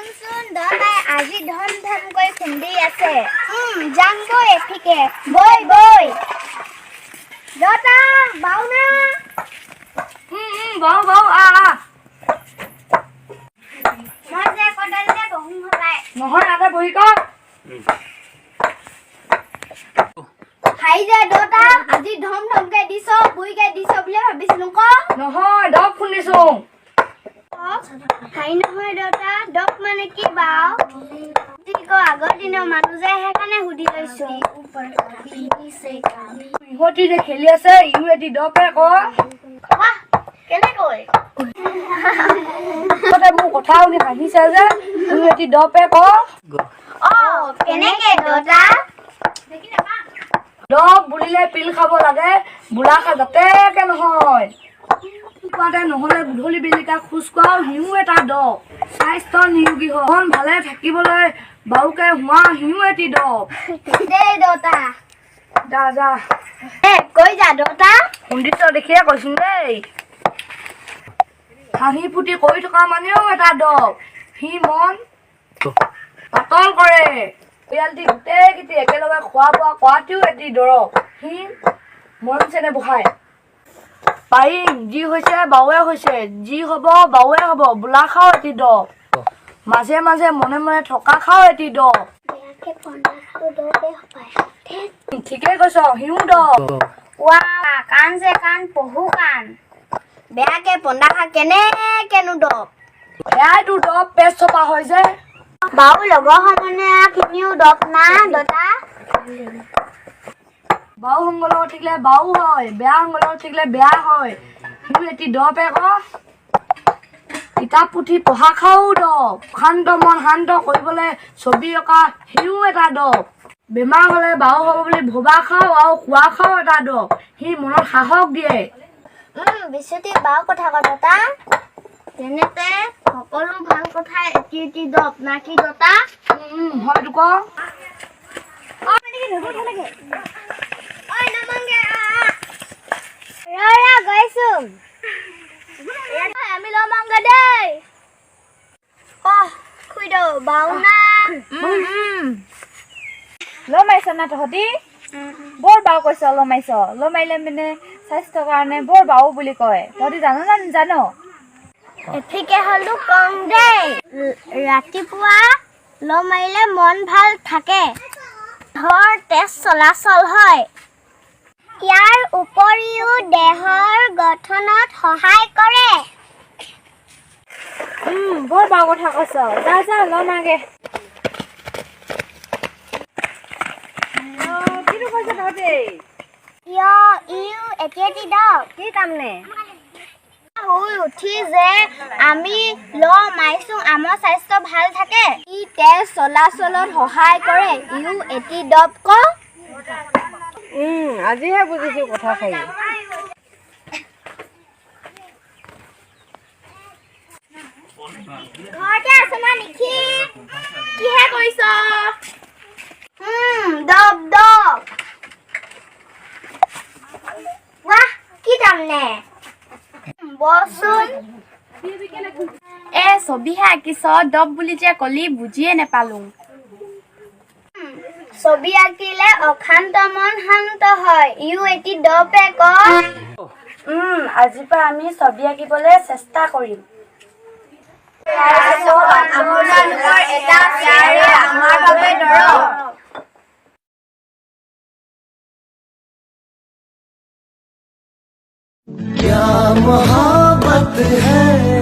শুনচোন দাদাই আজি ধম ধমকৈ খুন্দি আছে যাংগৈ এঠিকে বৈ বৈ দাদা বাউনা বাউ বাউ আ মই যে কদালতে বহু হলাই নহয় আগে বহি ক খাই যা দাদা আজি ধম ধমকৈ দিছ বুইকৈ দিছ বুলি ভাবিছিলো ক নহয় দক শুনিছো খাই নহয় দাদা দক মানে কি বাও আগৰ দিনৰ মানুহ যে সেইকাৰণে সুধি লৈছো ইহঁতি যে খেলি আছে ইও এটি দপে ক কেনেকৈ মোৰ কথা শুনি হাঁহিছে যে ইও এটি দপে ক কেনেকে দাদা দপ বুলিলে পিল খাব লাগে বুঢ়া খা যাতেকে নহয় নহলে গধূলি বেলিকা খোজ কঢ়াও সিও এটা দপ স্বাস্থ্য নিৰোগী হয় ভালে থাকিবলৈ বাৰুকে হোৱা সিও এটি দপ দেই দাদা যা যা কৈ যা দাদা সৌন্দৰ্য দেখিয়ে কৈছো দেই হাঁহি ফুটি কৰি থকা মানেও এটা দপ সি মন পাতল কৰে পৰিয়ালটি গোটেইকেইটি একেলগে খোৱা বোৱা কৰাটোও এটি দৰৱ সি মন চেনে বহায় পাৰিম যি হৈছে বাৱে হৈছে যি হব বাৱে হব বোলা খাও এটি দপ মাজে মাজে মনে মনে থকা খাও এটি দপ ঠিকে কৈছ সিও দপ কাণ যে কাণ পহু কাণ বেয়াকে পন্দা খা কেনেকেনো দপ সেয়াইতো দপ পেট চপা হয় যে বাও লগৰ সমনীয়া খিনিও দপ না দাদা বাও সংগলৰ থাকিলে বাও হয় বেয়া সংগলৰ থাকিলে বেয়া হয় সিও এটি দপ আকৌ কিতাপ পুথি পঢ়া খাও দপ শান্ত মন শান্ত কৰিবলৈ ছবি অঁকা সিও এটা দপ বেমাৰ হলে বাও হব বুলি ভবা খাও আৰু খোৱা খাও এটা দপ সি মনত সাহস দিয়ে বিশ্বতি বাও কথা দাদা তেনেতে সকলো ভাল কথা এটি এটি দপ না কি দাদা হয়তো ক গৈছো আমি লমাংগে দেই খুই দৌ বাউনা লমাইছ না তহঁতি বৰ বাও কৈছ লমাইলে মানে স্বাস্থ্যৰ কাৰণে বৰ বাও বুলি কয় তহঁতি জানো না জানো এঠিকে হলো কম দেই ৰাতিপুৱা লমাৰিলে মন ভাল থাকে দেহৰ তেজ চলাচল হয় ইয়াৰ উপৰিও দেহৰ গঠনত সহায় কৰে বৰ বাও কথা কৈছ যা যা লমাগে কিনো কৈছ তহঁতি ইউ একেটি দক কি তাৰমানে শুই উঠি যে আমি লমাইছো আমাৰ স্বাস্থ্য ভাল থাকে ই তেজ চলাচলত সহায় কৰে ইউ এটি দপ ক আজিহে বুজিছো কথা খাই ঘৰতে আছ না নিখি কিহে কৰিছ দপ দপ বাহ কি তাৰমানে বচোন ছবিহে আঁকিছ দপ বুলি যে কলি বুজিয়ে নেপালো ছবি আঁকিলে অশান্ত মন শান্ত হয় ইউ এটি দপে ক আজিৰ পৰা আমি ছবি আঁকিবলৈ চেষ্টা কৰিম আপোনালোকৰ এটা প্যাৰে আমাৰ বাবে দৰৱ क्या मोहब्बत है